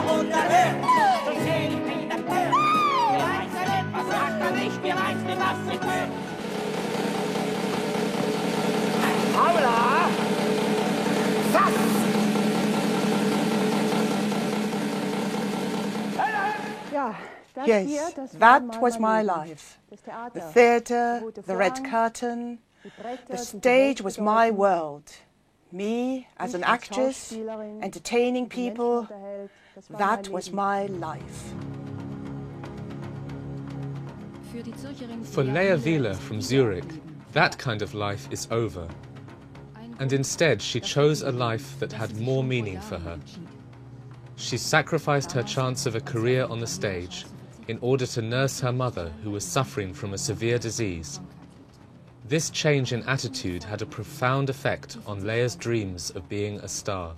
wieder unerhört. So selig wie der Tod. Wir reißen etwas, sagt er nicht, wir reißen was sie tut. Paula! Sass! Yes, that was my life. The theatre, the red curtain, the stage was my world. Me as an actress, entertaining people, that was my life. For Lea Wyler from Zurich, that kind of life is over. And instead she chose a life that had more meaning for her. She sacrificed her chance of a career on the stage in order to nurse her mother, who was suffering from a severe disease. This change in attitude had a profound effect on Lea's dreams of being a star.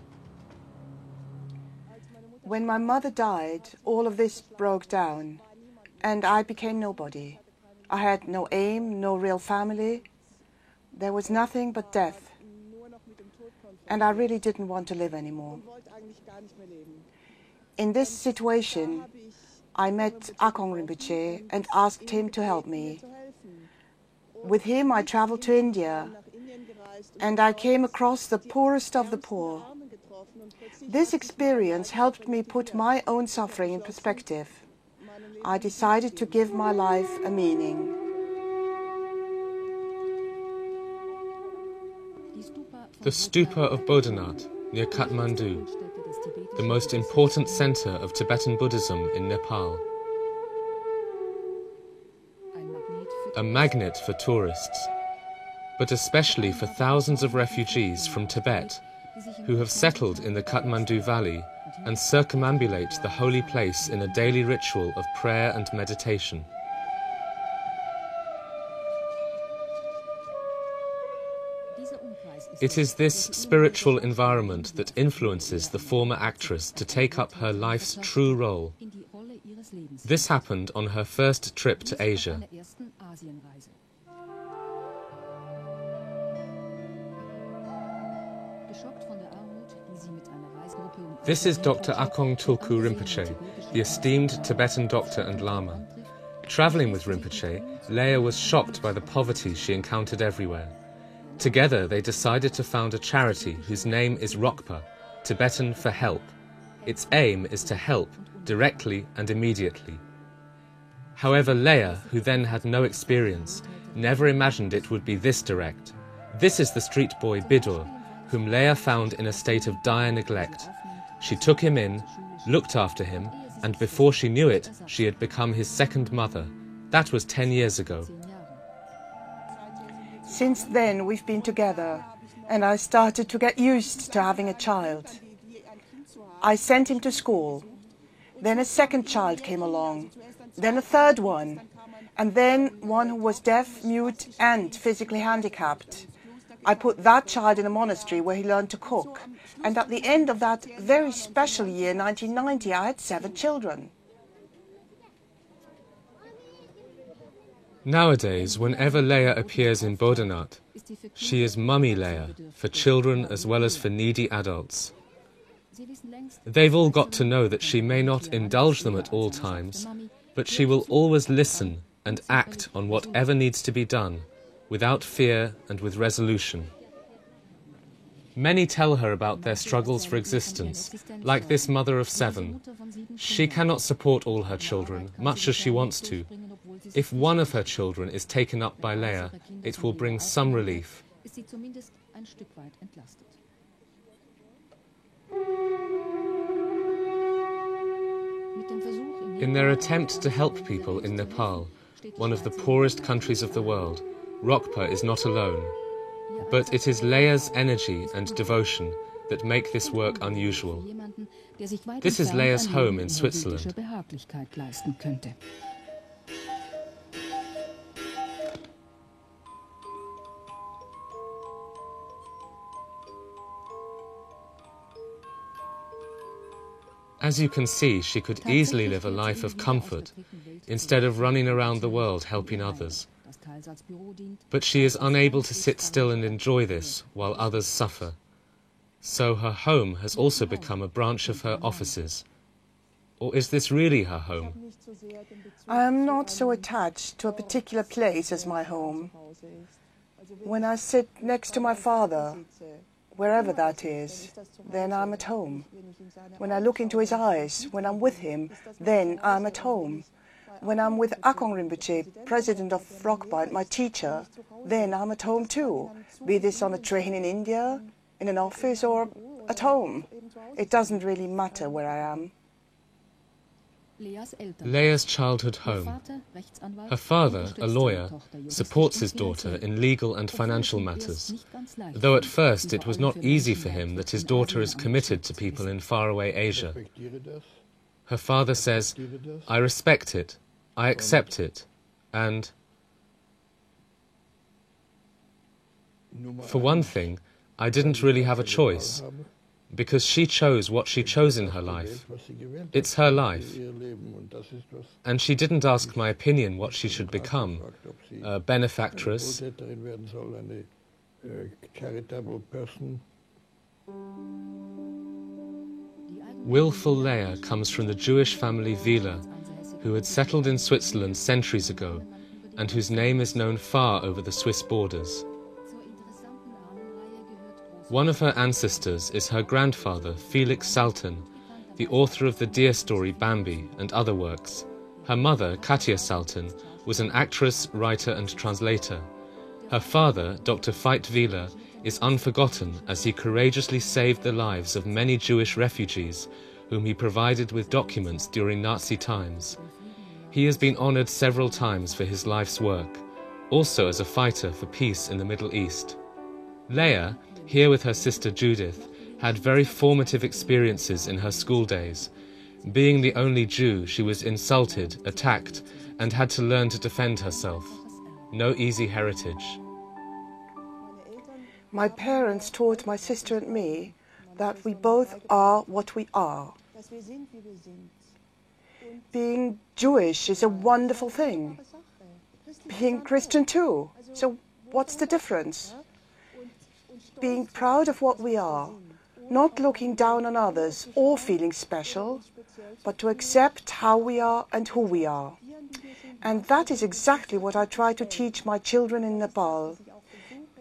When my mother died, all of this broke down, and I became nobody. I had no aim, no real family. There was nothing but death. And I really didn't want to live anymore. In this situation, I met Akong Rinpoche and asked him to help me. With him, I traveled to India, and I came across the poorest of the poor. This experience helped me put my own suffering in perspective. I decided to give my life a meaning. The stupa of Bodhanath near Kathmandu, the most important center of Tibetan Buddhism in Nepal. A magnet for tourists, but especially for thousands of refugees from Tibet who have settled in the Kathmandu Valley and circumambulate the holy place in a daily ritual of prayer and meditation. It is this spiritual environment that influences the former actress to take up her life's true role. This happened on her first trip to Asia. This is Dr. Akong Tulku Rinpoche, the esteemed Tibetan doctor and Lama. Traveling with Rinpoche, Lea was shocked by the poverty she encountered everywhere. Together they decided to found a charity whose name is ROKPA, Tibetan for help. Its aim is to help directly and immediately. However, Lea, who then had no experience, never imagined it would be this direct. This is the street boy Bidur, whom Lea found in a state of dire neglect. She took him in, looked after him, and before she knew it, she had become his second mother. That was 10 years ago. Since then, we've been together, and I started to get used to having a child. I sent him to school. Then a second child came along, then a third one, and then one who was deaf, mute, and physically handicapped. I put that child in a monastery where he learned to cook, and at the end of that very special year, 1990, I had 7 children. Nowadays, whenever Lea appears in Bodhanath, she is Mummy Lea, for children as well as for needy adults. They've all got to know that she may not indulge them at all times, but she will always listen and act on whatever needs to be done, without fear and with resolution. Many tell her about their struggles for existence, like this mother of 7. She cannot support all her children, much as she wants to. If one of her children is taken up by Lea, it will bring some relief. In their attempt to help people in Nepal, one of the poorest countries of the world, ROKPA is not alone. But it is Lea's energy and devotion that make this work unusual. This is Lea's home in Switzerland. As you can see, she could easily live a life of comfort instead of running around the world helping others. But she is unable to sit still and enjoy this while others suffer. So her home has also become a branch of her offices. Or is this really her home? I am not so attached to a particular place as my home. When I sit next to my father, wherever that is, then I'm at home. When I look into his eyes, when I'm with him, then I'm at home. When I'm with Akong Rinpoche, president of ROKPA, and my teacher, then I'm at home too, be this on a train in India, in an office, or at home. It doesn't really matter where I am. Lea's childhood home. Her father, a lawyer, supports his daughter in legal and financial matters, though at first it was not easy for him that his daughter is committed to people in faraway Asia. Her father says, "I respect it, I accept it, and..." For one thing, I didn't really have a choice, because she chose what she chose in her life. It's her life. And she didn't ask my opinion what she should become, a benefactress. Willful Lea comes from the Jewish family Vielen, who had settled in Switzerland centuries ago, and whose name is known far over the Swiss borders. One of her ancestors is her grandfather, Felix Salten, the author of the deer story Bambi and other works. Her mother, Katia Salten, was an actress, writer and translator. Her father, Dr. Veit Wyler, is unforgotten as he courageously saved the lives of many Jewish refugees, whom he provided with documents during Nazi times. He has been honored several times for his life's work, also as a fighter for peace in the Middle East. Lea, here with her sister Judith, had very formative experiences in her school days. Being the only Jew, she was insulted, attacked, and had to learn to defend herself. No easy heritage. My parents taught my sister and me that we both are what we are. Being Jewish is a wonderful thing. Being Christian too. So what's the difference? Being proud of what we are, not looking down on others or feeling special, but to accept how we are and who we are. And that is exactly what I try to teach my children in Nepal.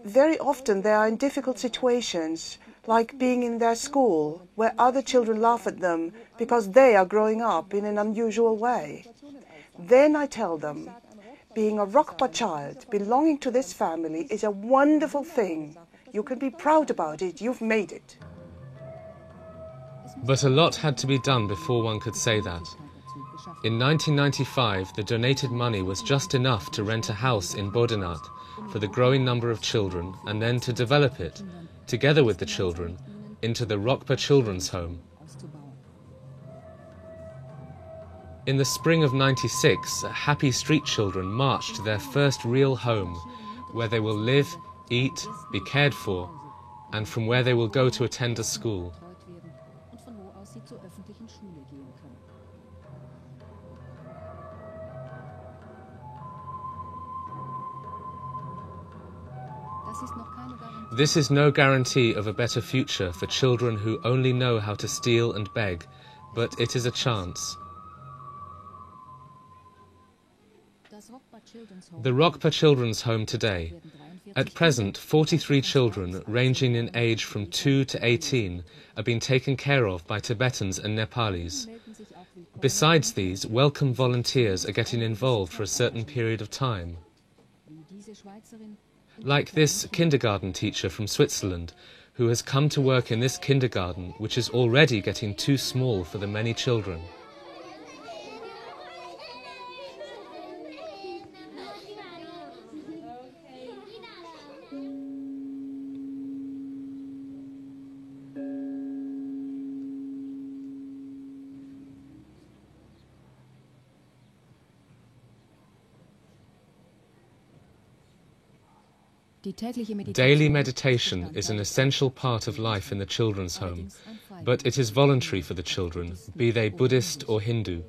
Very often they are in difficult situations, like being in their school, where other children laugh at them because they are growing up in an unusual way. Then I tell them, being a ROKPA child, belonging to this family is a wonderful thing. You can be proud about it, you've made it. But a lot had to be done before one could say that. In 1995, the donated money was just enough to rent a house in Bodenat for the growing number of children, and then to develop it, together with the children, into the ROKPA Children's Home. In the spring of '96, happy street children marched to their first real home, where they will live, eat, be cared for, and from where they will go to attend a school. This is no guarantee of a better future for children who only know how to steal and beg, but it is a chance. The ROKPA Children's Home today. At present, 43 children, ranging in age from 2 to 18, are being taken care of by Tibetans and Nepalis. Besides these, welcome volunteers are getting involved for a certain period of time. Like this kindergarten teacher from Switzerland, who has come to work in this kindergarten, which is already getting too small for the many children. Daily meditation is an essential part of life in the children's home, but it is voluntary for the children, be they Buddhist or Hindu.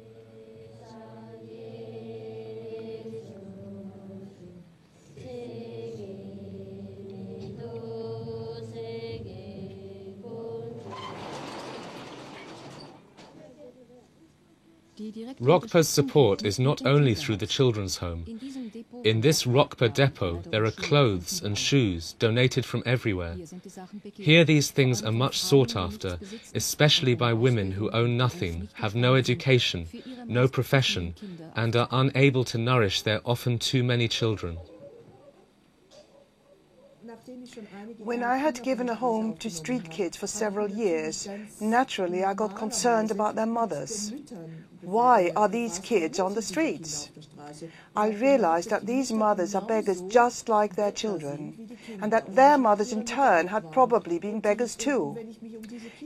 ROKPA's support is not only through the children's home. In this ROKPA depot there are clothes and shoes donated from everywhere. Here these things are much sought after, especially by women who own nothing, have no education, no profession, and are unable to nourish their often too many children. When I had given a home to street kids for several years, naturally I got concerned about their mothers. Why are these kids on the streets? I realized that these mothers are beggars just like their children, and that their mothers in turn had probably been beggars too.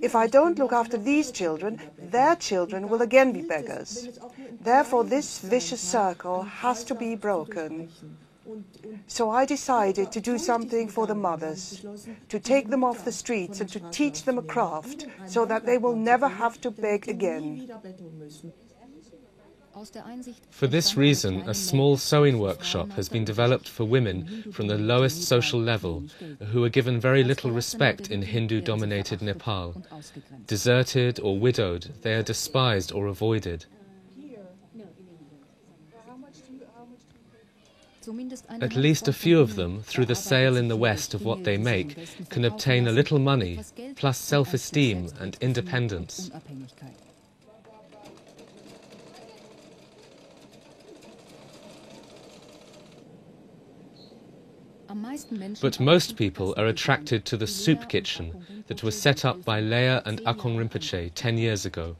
If I don't look after these children, their children will again be beggars. Therefore, this vicious circle has to be broken. So I decided to do something for the mothers, to take them off the streets and to teach them a craft so that they will never have to beg again. For this reason, a small sewing workshop has been developed for women from the lowest social level who are given very little respect in Hindu-dominated Nepal. Deserted or widowed, they are despised or avoided. At least a few of them, through the sale in the West of what they make, can obtain a little money, plus self-esteem and independence. But most people are attracted to the soup kitchen that was set up by Lea and Akong Rinpoche 10 years ago.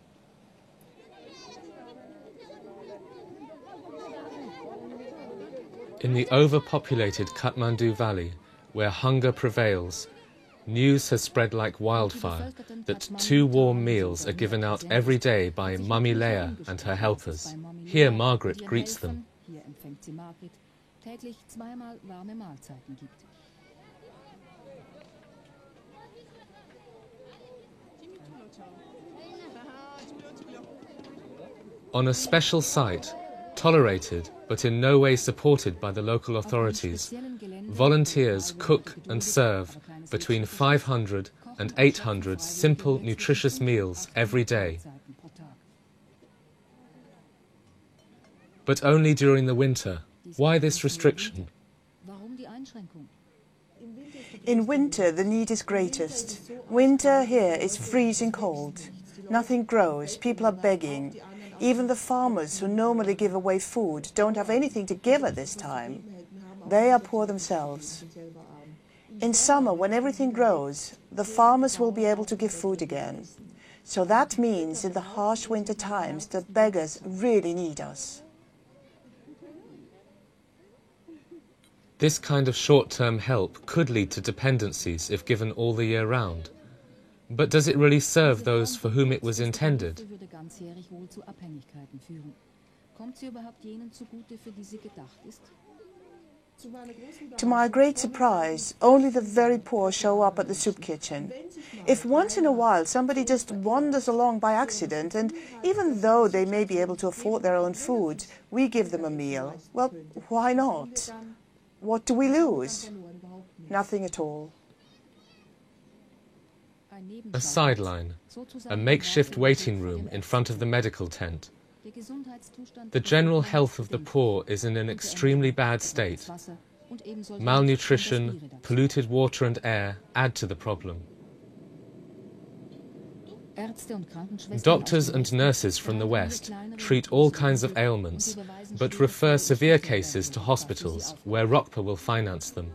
In the overpopulated Kathmandu Valley, where hunger prevails, news has spread like wildfire that 2 warm meals are given out every day by Mummy Lea and her helpers. Here Margaret greets them. On a special site, tolerated but in no way supported by the local authorities, volunteers cook and serve between 500 and 800 simple, nutritious meals every day. But only during the winter. Why this restriction? In winter, the need is greatest. Winter here is freezing cold. Nothing grows, people are begging. Even the farmers who normally give away food don't have anything to give at this time. They are poor themselves. In summer, when everything grows, the farmers will be able to give food again. So that means in the harsh winter times, the beggars really need us. This kind of short-term help could lead to dependencies if given all the year round. But does it really serve those for whom it was intended? To my great surprise, only the very poor show up at the soup kitchen. If once in a while somebody just wanders along by accident, and even though they may be able to afford their own food, we give them a meal, well, why not? What do we lose? Nothing at all. A sideline, a makeshift waiting room in front of the medical tent. The general health of the poor is in an extremely bad state. Malnutrition, polluted water and air add to the problem. Doctors and nurses from the West treat all kinds of ailments, but refer severe cases to hospitals, where ROKPA will finance them.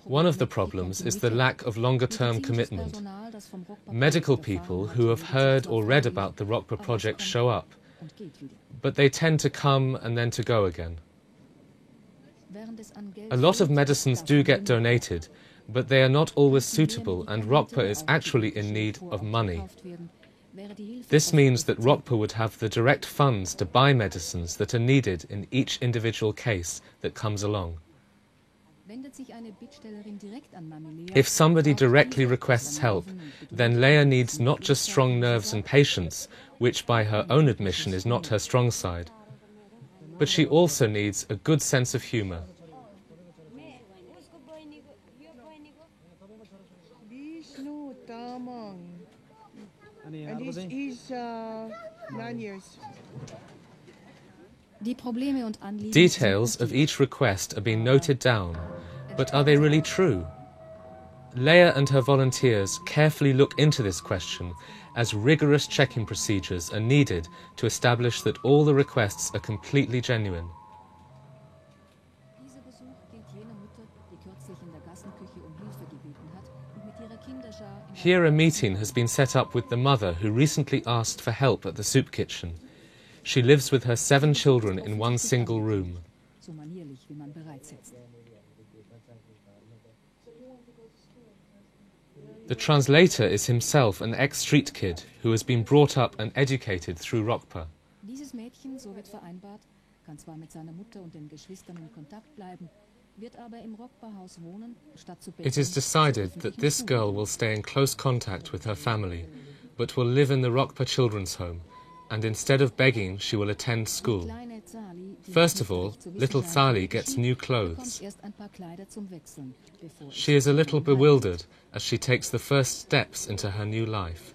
One of the problems is the lack of longer-term commitment. Medical people who have heard or read about the ROKPA project show up, but they tend to come and then to go again. A lot of medicines do get donated, but they are not always suitable, and ROKPA is actually in need of money. This means that ROKPA would have the direct funds to buy medicines that are needed in each individual case that comes along. If somebody directly requests help, then Lea needs not just strong nerves and patience, which by her own admission is not her strong side, but she also needs a good sense of humour. And he's 9 years. Details of each request are being noted down, but are they really true? Lea and her volunteers carefully look into this question, as rigorous checking procedures are needed to establish that all the requests are completely genuine. Here a meeting has been set up with the mother who recently asked for help at the soup kitchen. She lives with her 7 children in one single room. The translator is himself an ex-street kid who has been brought up and educated through ROKPA. It is decided that this girl will stay in close contact with her family, but will live in the ROKPA children's home, and instead of begging, she will attend school. First of all, little Sali gets new clothes. She is a little bewildered as she takes the first steps into her new life.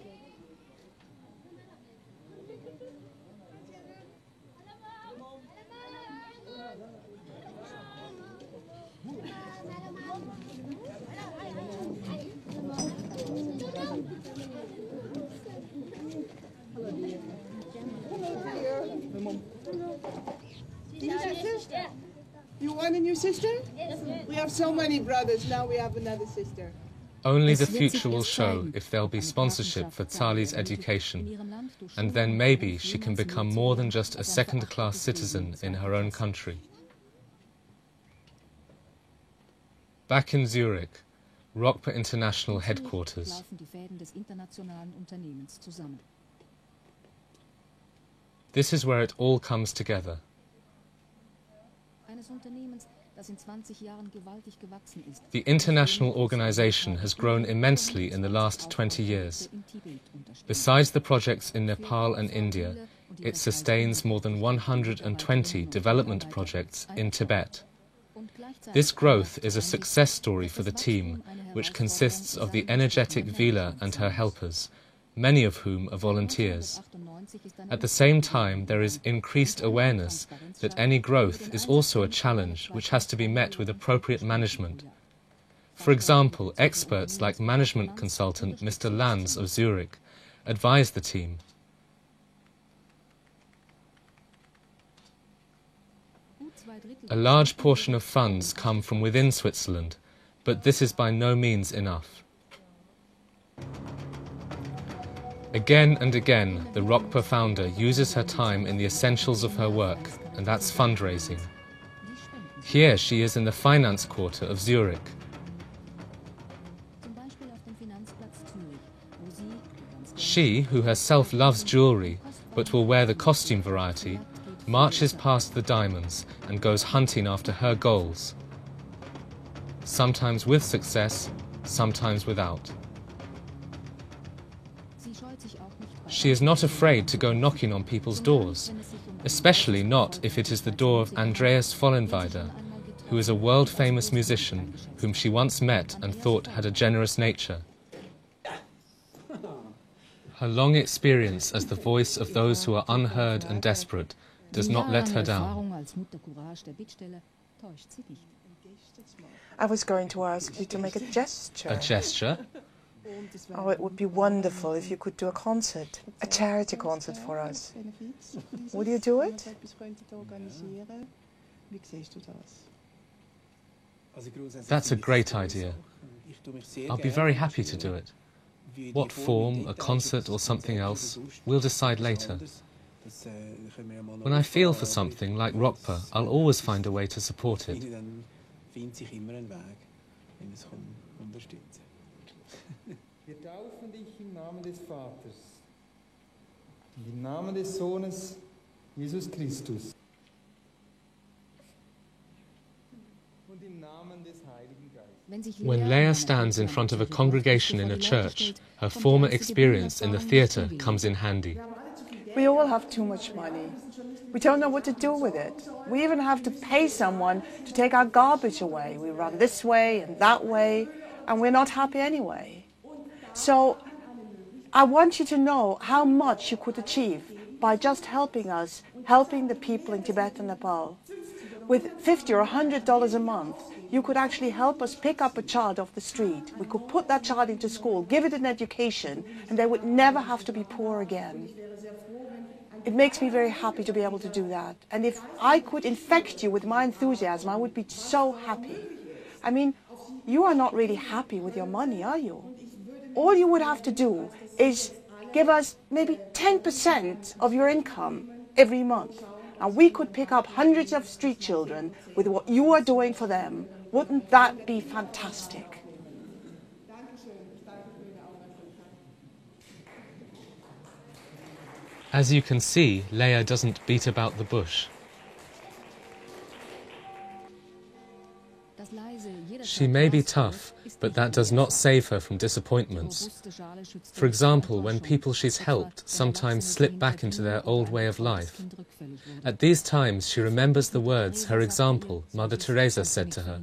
You want a new sister? We have so many brothers, now we have another sister. Only the future will show if there'll be sponsorship for Sali's education, and then maybe she can become more than just a second-class citizen in her own country. Back in Zurich, ROKPA International headquarters. This is where it all comes together. The international organization has grown immensely in the last 20 years. Besides the projects in Nepal and India, it sustains more than 120 development projects in Tibet. This growth is a success story for the team, which consists of the energetic Wyler and her helpers, many of whom are volunteers. At the same time, there is increased awareness that any growth is also a challenge which has to be met with appropriate management. For example, experts like management consultant Mr. Lanz of Zurich advise the team. A large portion of funds come from within Switzerland, but this is by no means enough. Again and again, the ROKPA founder uses her time in the essentials of her work, and that's fundraising. Here she is in the finance quarter of Zurich. She, who herself loves jewellery, but will wear the costume variety, marches past the diamonds and goes hunting after her goals. Sometimes with success, sometimes without. She is not afraid to go knocking on people's doors, especially not if it is the door of Andreas Vollenweider, who is a world-famous musician whom she once met and thought had a generous nature. Her long experience as the voice of those who are unheard and desperate does not let her down. I was going to ask you to make a gesture. A gesture? Oh, it would be wonderful if you could do a concert, a charity concert for us. Would you do it? That's a great idea. I'll be very happy to do it. What form, a concert or something else, we'll decide later. When I feel for something like ROKPA, I'll always find a way to support it. Wir taufen dich im Namen des Vaters, im Namen des Sohnes, Jesus Christus, und im Namen des Heiligen Geistes. When Lea stands in front of a congregation in a church, her former experience in the theatre comes in handy. We all have too much money. We don't know what to do with it. We even have to pay someone to take our garbage away. We run this way and that way, and we're not happy anyway. So I want you to know how much you could achieve by just helping us, helping the people in Tibet and Nepal. With $50 or $100 a month, you could actually help us pick up a child off the street. We could put that child into school, give it an education, and they would never have to be poor again. It makes me very happy to be able to do that. And if I could infect you with my enthusiasm, I would be so happy. I mean, you are not really happy with your money, are you? All you would have to do is give us maybe 10% of your income every month. And we could pick up hundreds of street children with what you are doing for them. Wouldn't that be fantastic? As you can see, Lea doesn't beat about the bush. She may be tough, but that does not save her from disappointments. For example, when people she's helped sometimes slip back into their old way of life. At these times, she remembers the words her example, Mother Teresa, said to her.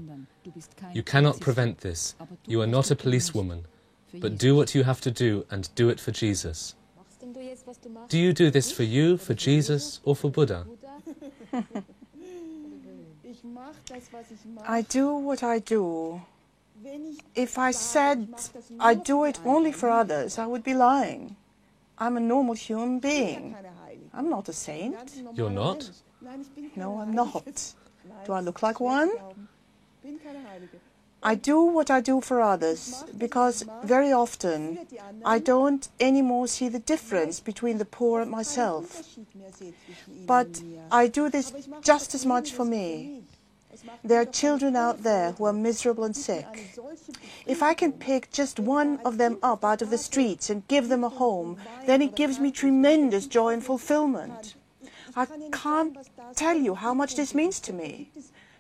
You cannot prevent this. You are not a policewoman. But do what you have to do and do it for Jesus. Do you do this for you, for Jesus, or for Buddha? I do what I do. If I said I do it only for others, I would be lying. I'm a normal human being. I'm not a saint. You're not? No, I'm not. Do I look like one? I do what I do for others because very often I don't anymore see the difference between the poor and myself. But I do this just as much for me. There are children out there who are miserable and sick. If I can pick just one of them up out of the streets and give them a home, then it gives me tremendous joy and fulfillment. I can't tell you how much this means to me.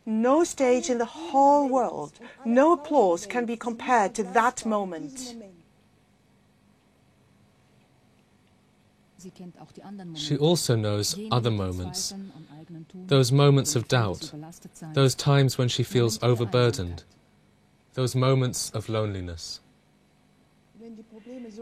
No stage in the whole world, no applause can be compared to that moment. She also knows other moments, those moments of doubt, those times when she feels overburdened, those moments of loneliness.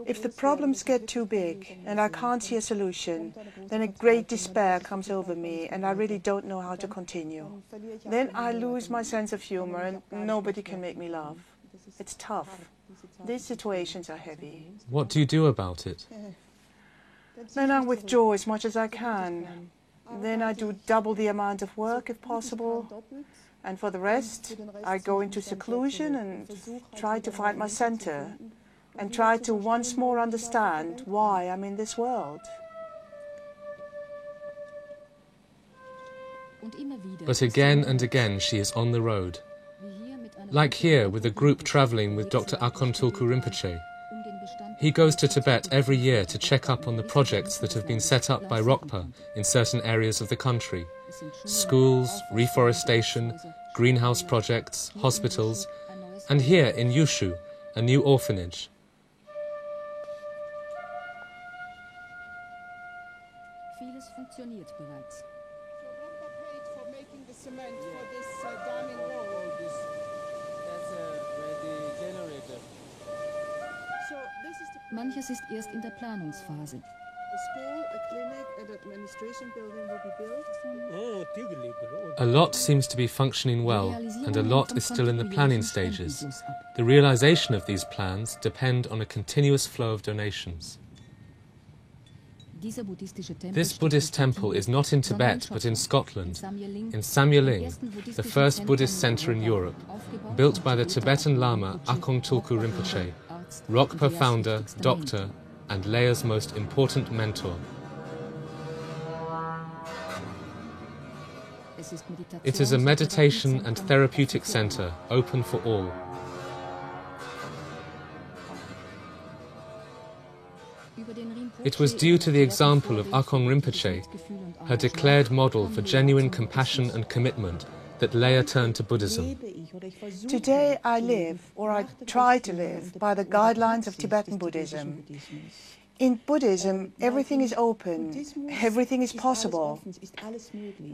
If the problems get too big and I can't see a solution, then a great despair comes over me and I really don't know how to continue. Then I lose my sense of humor and nobody can make me laugh. It's tough. These situations are heavy. What do you do about it? Then I withdraw as much as I can. Then I do double the amount of work if possible. And for the rest, I go into seclusion and try to find my center. And try to once more understand why I'm in this world. But again and again she is on the road. Like here with a group travelling with Dr. Akong Tulku Rinpoche. He goes to Tibet every year to check up on the projects that have been set up by ROKPA in certain areas of the country. Schools, reforestation, greenhouse projects, hospitals, and here in Yushu, a new orphanage. Manches ist erst in der Planungsphase. A lot seems to be functioning well, and a lot is still in the planning stages. The realization of these plans depend on a continuous flow of donations. This Buddhist temple is not in Tibet, but in Scotland, in Samyeling, the first Buddhist center in Europe, built by the Tibetan Lama Akong Tulku Rinpoche, ROKPA founder, doctor, and Lea's most important mentor. It is a meditation and therapeutic center, open for all. It was due to the example of Akong Rinpoche, her declared model for genuine compassion and commitment, that Lea turned to Buddhism. Today I live, or I try to live, by the guidelines of Tibetan Buddhism. In Buddhism, everything is open, everything is possible.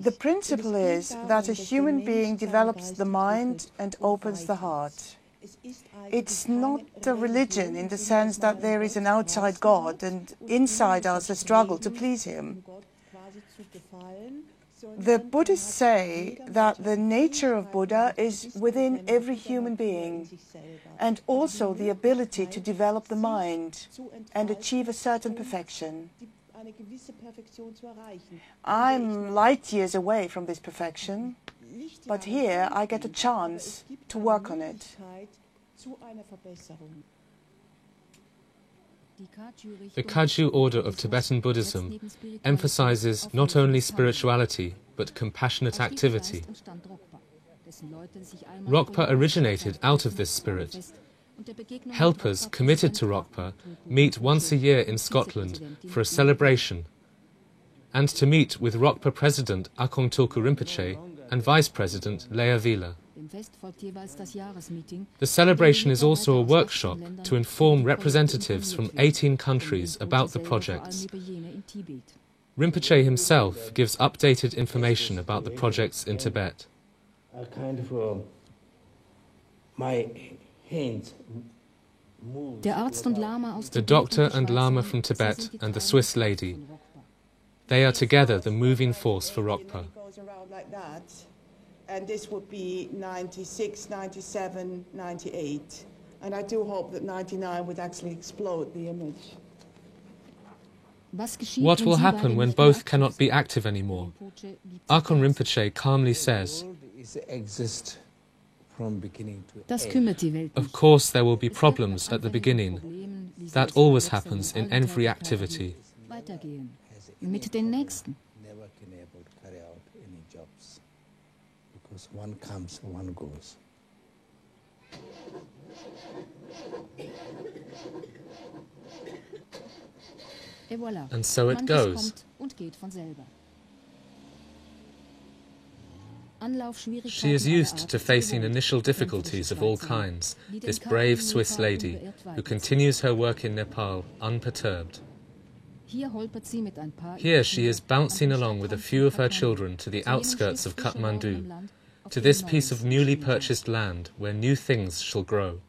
The principle is that a human being develops the mind and opens the heart. It's not a religion in the sense that there is an outside God and inside us a struggle to please him. The Buddhists say that the nature of Buddha is within every human being, and also the ability to develop the mind and achieve a certain perfection. I'm light years away from this perfection, but here I get a chance to work on it. The Kagyu order of Tibetan Buddhism emphasizes not only spirituality, but compassionate activity. ROKPA originated out of this spirit. Helpers committed to ROKPA meet once a year in Scotland for a celebration, and to meet with ROKPA President Akong Tulku Rinpoche and Vice President Lea Wyler. The celebration is also a workshop to inform representatives from 18 countries about the projects. Rinpoche himself gives updated information about the projects in Tibet. The doctor and Lama from Tibet and the Swiss lady. They are together the moving force for ROKPA. And this would be 96, 97, 98. And I do hope that 99 would actually explode the image. What will happen when both cannot be active anymore? Akong Rinpoche calmly says, of course there will be problems at the beginning. That always happens in every activity. Because one comes, one goes. And so it goes. She is used to facing initial difficulties of all kinds, this brave Swiss lady, who continues her work in Nepal unperturbed. Here she is bouncing along with a few of her children to the outskirts of Kathmandu, to this piece of newly purchased land where new things shall grow.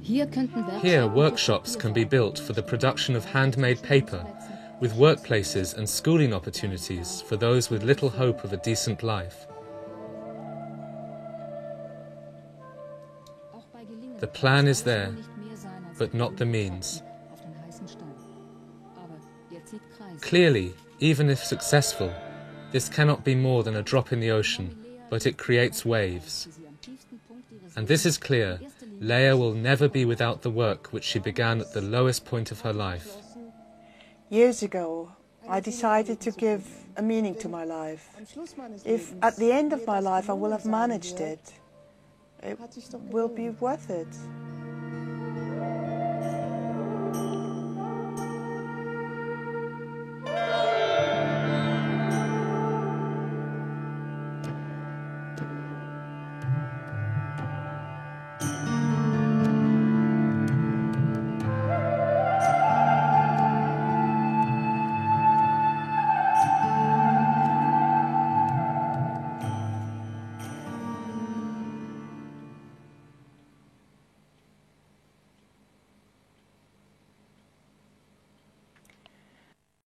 Here workshops can be built for the production of handmade paper, with workplaces and schooling opportunities for those with little hope of a decent life. The plan is there, but not the means. Clearly, even if successful, this cannot be more than a drop in the ocean, but it creates waves. And this is clear, Lea will never be without the work which she began at the lowest point of her life. Years ago, I decided to give a meaning to my life. If at the end of my life I will have managed it, it will be worth it.